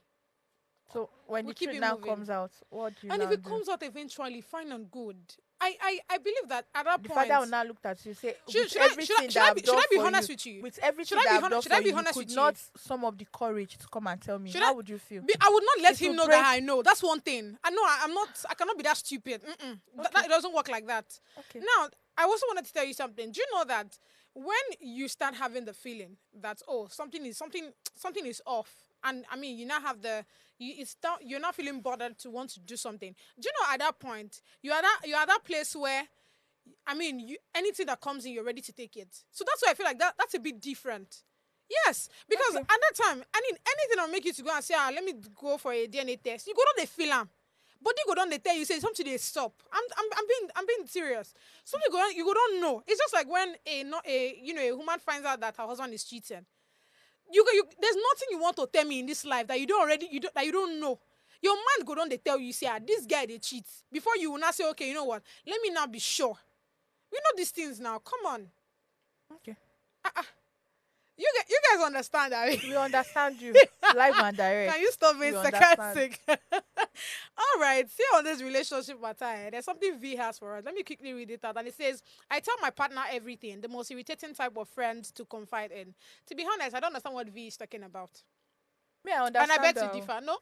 So when We'll the keep truth it now moving. comes out, what do you And now if it do? comes out eventually, fine and good. I believe that at that The point... father will now look at you and say, Should- with should I- should I- everything should that I I've be- done should I be for honest you, with you? with everything Should I that be I've hon- done should I for be you, you honest could with you? not sum up the courage to come and tell me. Should How I- would you feel? I would not let It him will know break- that I know. That's one thing. I know I cannot be that stupid. It doesn't work like that. Okay. Now, I also wanted to tell you something. Do you know that when you start having the feeling that, something is off, and I mean, you now have you're not feeling bothered to want to do something. Do you know at that point, you're at that place where, I mean, anything that comes in, you're ready to take it. So that's why I feel like that's a bit different. Yes, because at that time, I mean, anything that'll make you to go and say, let me go for a DNA test. You go down, they feel them. But they go down, they tell you, say something, they stop. I'm being serious. Something go on, you go don't know. It's just like when a woman finds out that her husband is cheating. There's nothing you want to tell me in this life that you don't know. Your mind go down, they tell you, say, this guy they cheat. Before you will not say, okay, you know what? Let me now be sure. We know these things now. Come on. Okay. You guys understand that? We understand you. Live and direct. Can you stop being We sarcastic? All right. See on this relationship matter. There's something V has for us. Let me quickly read it out. And it says, I tell my partner everything, the most irritating type of friend to confide in. To be honest, I don't understand what V is talking about. Me, I understand. And I beg her. to differ. No.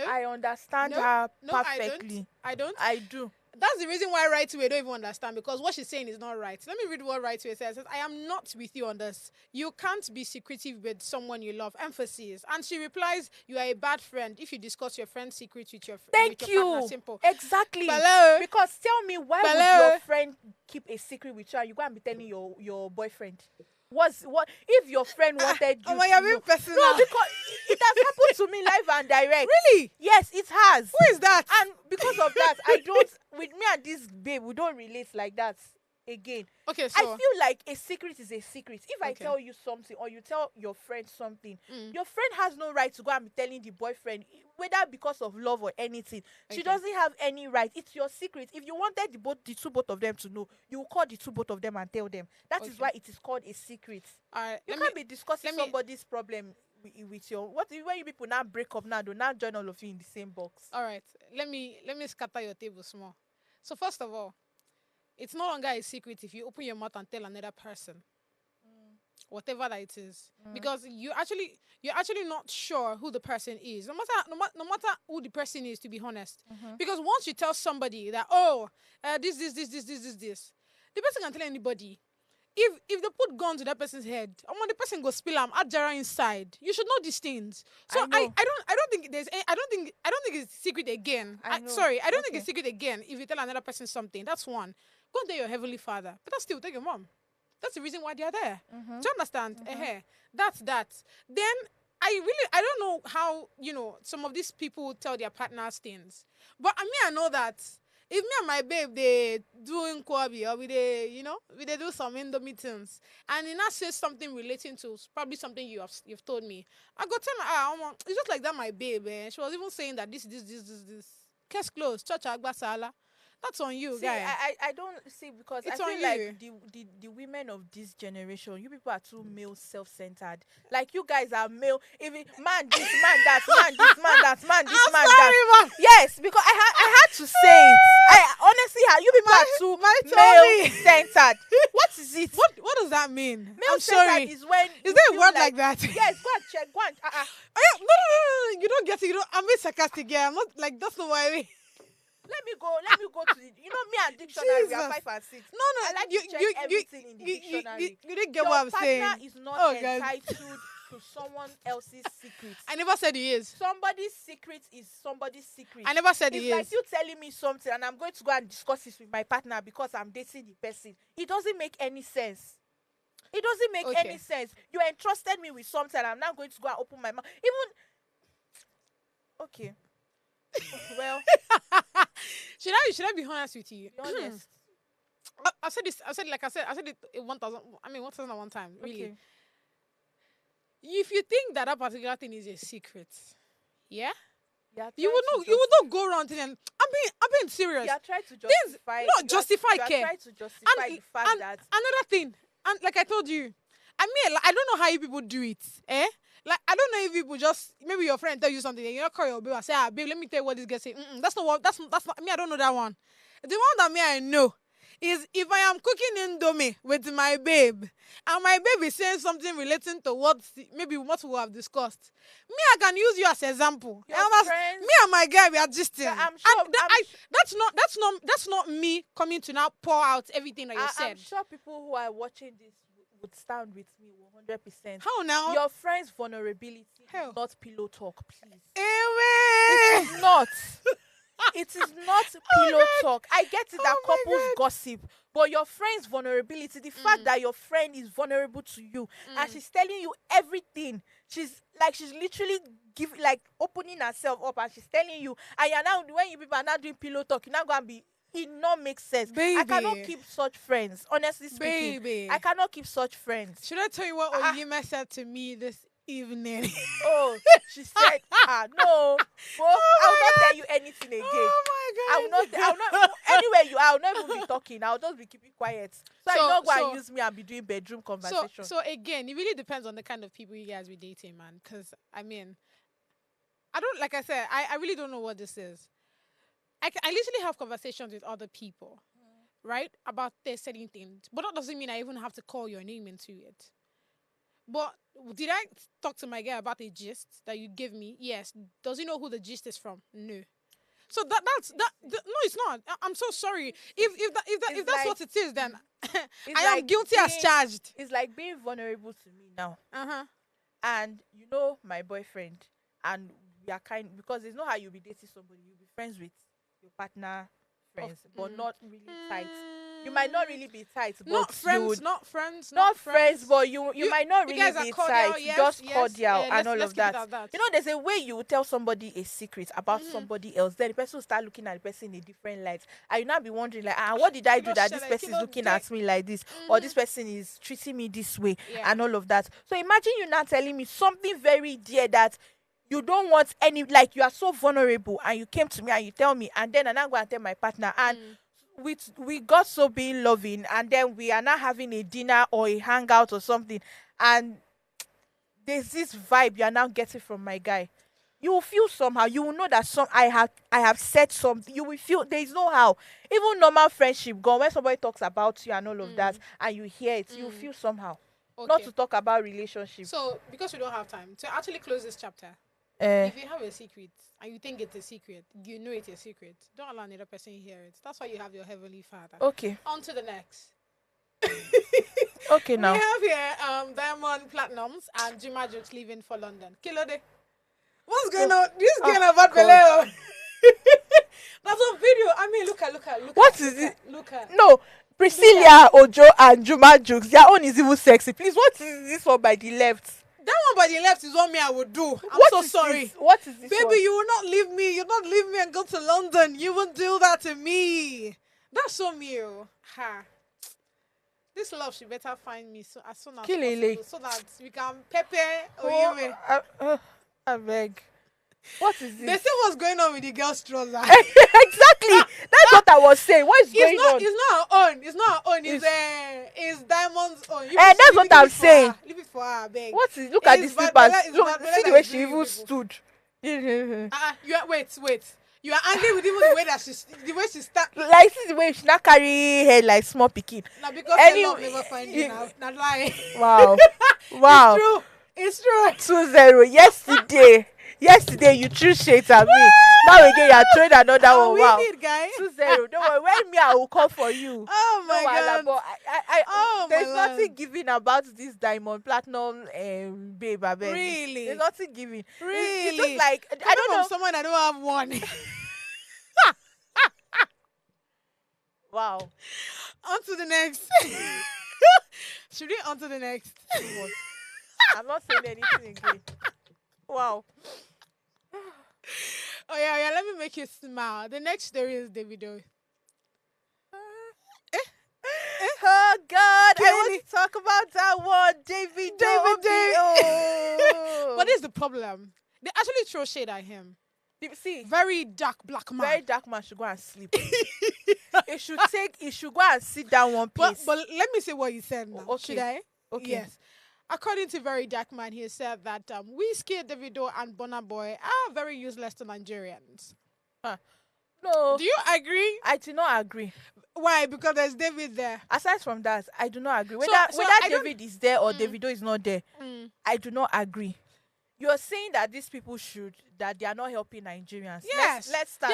I understand No, her no, perfectly. I don't. I do. That's the reason why Right Way don't even understand, because what she's saying is not right. Let me read what Right Way says. It says, I am not with you on this. You can't be secretive with someone you love. Emphasis. And she replies, you are a bad friend if you discuss your friend's secret with your Thank with you. your partner. Simple. Exactly. Hello. Because tell me, why would Hello. your friend keep a secret with you and you go and be telling your boyfriend? What if your friend wanted you? Oh my, you're being personal. No, because it has happened to me live and direct. Really? Yes, it has. Who is that? And because of that, I don't. With me and this babe, we don't relate like that again. Okay, so I feel like a secret is a secret. If I Okay. tell you something or you tell your friend something, your friend has no right to go and be telling the boyfriend, whether because of love or anything. She Okay. doesn't have any right. It's your secret. If you wanted the two both of them to know, you will call the two both of them and tell them. That is Okay. why it is called a secret. You can't be discussing let me- somebody's problem with your when you people now break up now, do not join all of you in the same box. all right. Let me scatter your table small. So first of all, it's no longer a secret if you open your mouth and tell another person. Whatever that it is, because you're actually not sure who the person is, no matter who the person is, to be honest. Because once you tell somebody that this, the person can tell anybody. If they put gun to that person's head, the person go spill Adjara inside. You should know these things. So I know. I don't think there's I don't think it's secret again. I know. Sorry, I don't think Okay. it's secret again if you tell another person something. That's one. Go and tell your heavenly father, but that's still tell your mom. That's the reason why they are there. Do you understand? That's that. Then I don't know how, some of these people tell their partners things. But I know that if me and my babe, they do Nkwabi or we they do some Indo meetings, and he now says something relating to probably something you've told me, I go tell my, it's just like that, my babe, she was even saying that this. Case closed, church Agbasala. That's on you, See, guy. I don't see, because It's I on feel like the women of this generation, you people are too male self-centered. Like you guys are male. If man this, man that, man this, man that, man this, man that. Ma. Yes, because I had to say it. I honestly you people are too male centered. What is it? What does that mean? Male I'm centered sorry. is when Is you there a feel word like that? Yes, go and check. Go and Oh, yeah, no. You don't get it. I'm being sarcastic. Yeah, I'm not like that's not what I mean. Let me go to the, me and dictionary, we are Jesus. 5 and 6. No, I like to check everything in the dictionary. You didn't get Your what I'm partner saying. is not Oh, God. entitled to someone else's secret. I never said he is. Somebody's secret is somebody's secret. I never said It's he like is. you telling me something and I'm going to go and discuss this with my partner because I'm dating the person. It doesn't make any sense. It doesn't make any sense. You entrusted me with something and I'm now going to go and open my mouth. Even okay. Well, should I be honest with you? be honest. I said this. I said it 1,000. I mean 1,001 times. Really. Okay. If you think that particular thing is a secret, yeah, You would not go around it and I'm being serious. You are trying to justify. Not justify care. You are trying to justify the fact that another thing, and like I told you, I mean, like, I don't know how you people do it, eh? Like, I don't know if people just, maybe your friend tell you something and you not call your babe and say, babe, let me tell you what this guy say. That's not me. I don't know that one. The one that me I know is if I am cooking Indomie with my babe and my babe is saying something relating to what we have discussed. Me, I can use you as example. Your friends, me and my guy, we are just I'm sure, that's not me coming to now pour out everything that you said. I'm sure people who are watching this would stand with me 100%. How now? Your friend's vulnerability is not pillow talk, please. It is not. It is not pillow talk. I get it that couples gossip, but your friend's vulnerability, the fact that your friend is vulnerable to you and she's telling you everything, she's literally opening herself up and she's telling you, and you're now, when you people are now doing pillow talk, you're not gonna be. It not make sense. Baby. I cannot keep such friends. Honestly speaking, Baby. I cannot keep such friends. Should I tell you what Oyima said to me this evening? Oh, she said, no. Well, I will not tell you anything again. Oh my God. I will not. Anywhere you are, I will not even be talking. I will just be keeping quiet. So you don't go and use me and be doing bedroom conversation. So again, it really depends on the kind of people you guys be dating, man. Because I mean, I don't, like I said, I really don't know what this is. I literally have conversations with other people, right, about their certain things. But that doesn't mean I even have to call your name into it. But did I talk to my guy about a gist that you give me? Yes. Does he know who the gist is from? No. So no, it's not. I'm so sorry. If that's like, what it is, then I am guilty as charged. It's like being vulnerable to me now. And you know my boyfriend, and we are because it's not how you'll be dating somebody. You'll be friends with your partner, friends, but not really tight. You might not really be tight, but not friends, but you might not really be cordial, tight, yes, just yes, cordial and all let's of that. You know, there's a way you tell somebody a secret about somebody else, then the person will start looking at the person in a different light, and you now be wondering like, what did I do that this person is looking at me like this, or this person is treating me this way, and all of that. So imagine you now telling me something very dear that you don't want any, like you are so vulnerable, and you came to me and you tell me, and then I now go and tell my partner, and we got so being loving, and then we are now having a dinner or a hangout or something, and there's this vibe you are now getting from my guy. You will feel somehow. You will know that I have said something. You will feel there is no how. Even normal friendship gone, when somebody talks about you and all of that, and you hear it, you will feel somehow. Okay. Not to talk about relationships. So because we don't have time to actually close this chapter, if you have a secret and you think it's a secret, you know it's a secret, don't allow another person to hear it. That's why you have your heavenly Father. Okay. On to the next. Okay, now we have here Diamond Platinums and Juma Jokes leaving for London. Kilode. What's going on? This girl about Beleo. That's a video. I mean, look at. What is it? Look at. No. Priscilla, Ojo, and Juma Jokes. Their own is even sexy. Please, what is this one by the left? That one by the left is what me I would do. I'm so sorry. What is this Baby, one? you will not leave me. You will not leave me and go to London. You won't do that to me. That's so me. Ha. This love should better find me as soon as possible so that we can pepper. I beg. What is this? They say what's going on with the girl's trouser. Exactly. That's what I was saying. What is going on? It's not our own. It's not our own. It's Diamond's own. That's what I'm saying. Leave it for her, beg. What is? Look at these slippers. Look, see the way she even stood. Wait. You are angry with even the way that she start. Like, see the way she not carry hair like small pikin. Now because the love never find you now. Not lying. Wow. It's true. 2-0 yesterday. Yesterday you threw shades at me. Now again you're throwing another one. We Wow. need, guy. 2-0. Don't worry. When me, I will come for you. Oh my No wahala, god. but Oh there's my nothing Lord. giving about this diamond platinum babe. Abeg. Really? There's nothing giving. Really? It's just like I Coming don't from know. someone I don't have one. Wow. On to the next. Should we on to the next? What? I'm not saying anything again. Wow. Oh yeah, let me make you smile. The next story is Davido. Oh God, I Really? want to talk about that one, Davido. But this is the problem. They actually throw shade at him. See, Very dark black man. very dark man should go and sleep. He should go and sit down one but place. but let me say what he said now. Okay. Should I? Okay. Yes. According to Very Darkman, he said that Wizkid, Davido, and Burna Boy are very useless to Nigerians. No, Do you agree? I do not agree. Why? Because there's David there. Aside from that, I do not agree. Whether so I don't- David is there or Davido is not there, I do not agree. You're saying that these people that they are not helping Nigerians. Yes. Let's start.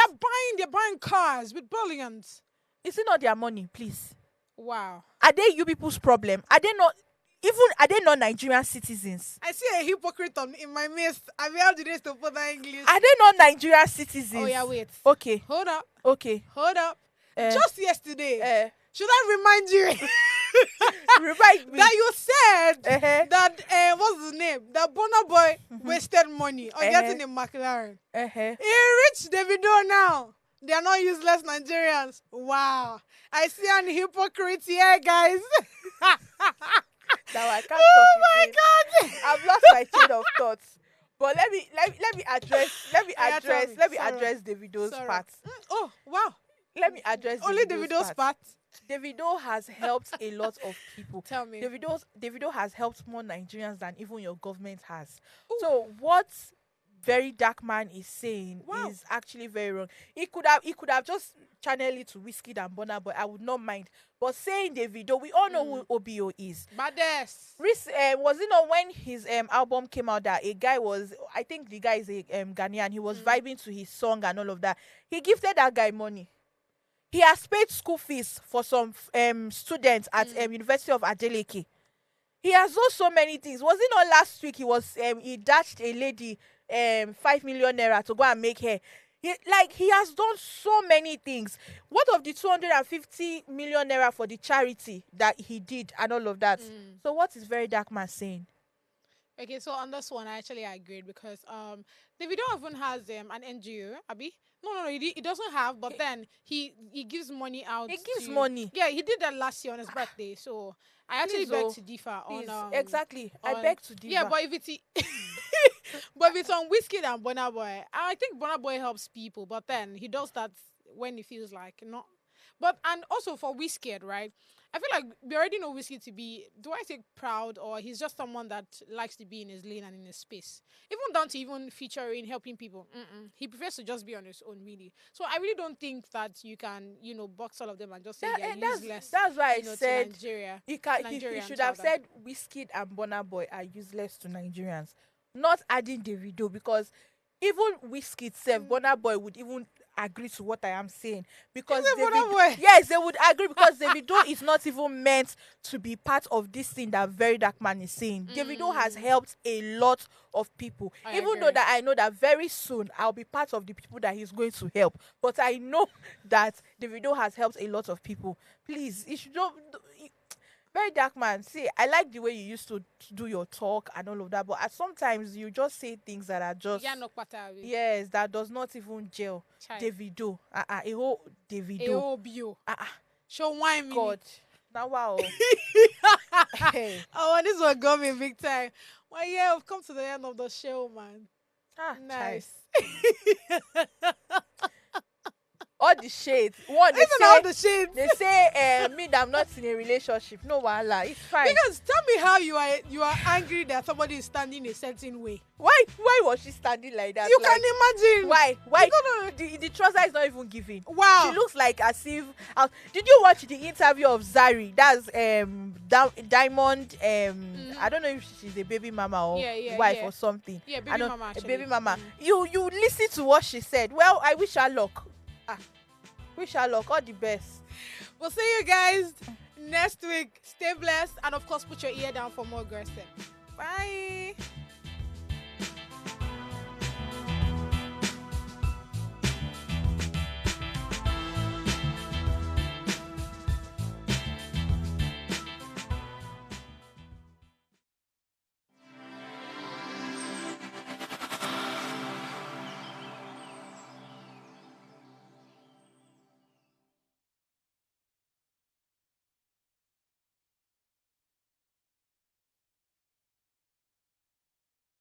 They're buying cars with billions. Is it not their money, please? Wow. Are they you people's problem? Are they not Nigerian citizens? I see a hypocrite in my midst. I mean, how did they to put that English? Are they not Nigerian citizens? Oh yeah, wait. Okay. Hold up. Okay. Just yesterday, should I remind you Remind me. that you said Uh-huh. that what's his name? That Burna Boy wasted money on getting a McLaren. Uh-huh. He reached Davido now. They are not useless Nigerians. Wow. I see an hypocrite here, guys. Now I can't Oh talk my again. god. I've lost my train of thoughts. But let me address Yeah, tell me. Sorry. address Davido's Sorry. part. Oh, wow. Let me address Only Davido's Davido's part. Davido has helped a lot of people. Tell me. Davido has helped more Nigerians than even your government has. So what Very Dark Man is saying is actually very wrong. He could have just channeled it to Wizkid and Burna Boy. I would not mind. But saying Davido, we all know who OBO is. Baddest. Was it not when his album came out that a guy was, I think the guy is a Ghanaian, he was vibing to his song and all of that. He gifted that guy money. He has paid school fees for some students at University of Adeleke. He has done so many things. Was it not last week he dashed a lady 5 million naira to go and make hair? He has done so many things. What of the 250 million naira for the charity that he did and all of that? So what is Very Dark Man saying? Okay, so on this one, I actually agreed because Davido even has an NGO, Abi. No, he doesn't have, but then he gives money out. He gives to- money. Yeah, he did that last year on his birthday. So I actually Please, beg oh, to differ Please, on exactly. I on- beg to differ. Yeah, but if it's but if it's on Wizkid and Burna Boy, I think Burna Boy helps people, but then he does that when he feels like not. But and also for Wizkid, right? I feel like we already know Wizkid to be, do I say proud, or he's just someone that likes to be in his lane and in his space. Even down to even featuring, helping people. He prefers to just be on his own, really. So I really don't think that you can, box all of them and just say they're useless. That's why I you know, to said Nigeria. he Nigerians, should have rather. said Wizkid and Burna Boy are useless to Nigerians, not adding Davido, because even Wizkid self, Burna Boy would even agree to what I am saying, because Is it Burna Boy? yes, they would agree, because Davido is not even meant to be part of this thing that Very Dark Man is saying. Davido has helped a lot of people, I even agree. though that I know that very soon I'll be part of the people that he's going to help, but I know that Davido has helped a lot of people. Please, you should don't. Very Dark Man, see, I like the way you used to do your talk and all of that, but sometimes you just say things that are just, Yeah, no pata. yes, that does not even gel. Chai. Davido, a whole Davido, AOBO. Show wine me. God, now wow. Hey. Oh, this one got me big time. Well, yeah, we've come to the end of the show, man. Nice. Nice. All the shades. One, Listen all the shades. they say me that I'm not in a relationship. No wahala, it's fine. Because tell me how you are angry that somebody is standing a certain way. Why was she standing like that? You like, can imagine. Why? No. The trouser is not even giving. Wow. She looks like as if. Did you watch the interview of Zari? That's Diamond. I don't know if she's a baby mama or wife or something. Yeah, baby mama. Actually. Baby mama. You listen to what she said. Well, I wish her luck. Wish her luck. All the best. We'll see you guys next week. Stay blessed, and of course, put your ear down for more gossip. Bye.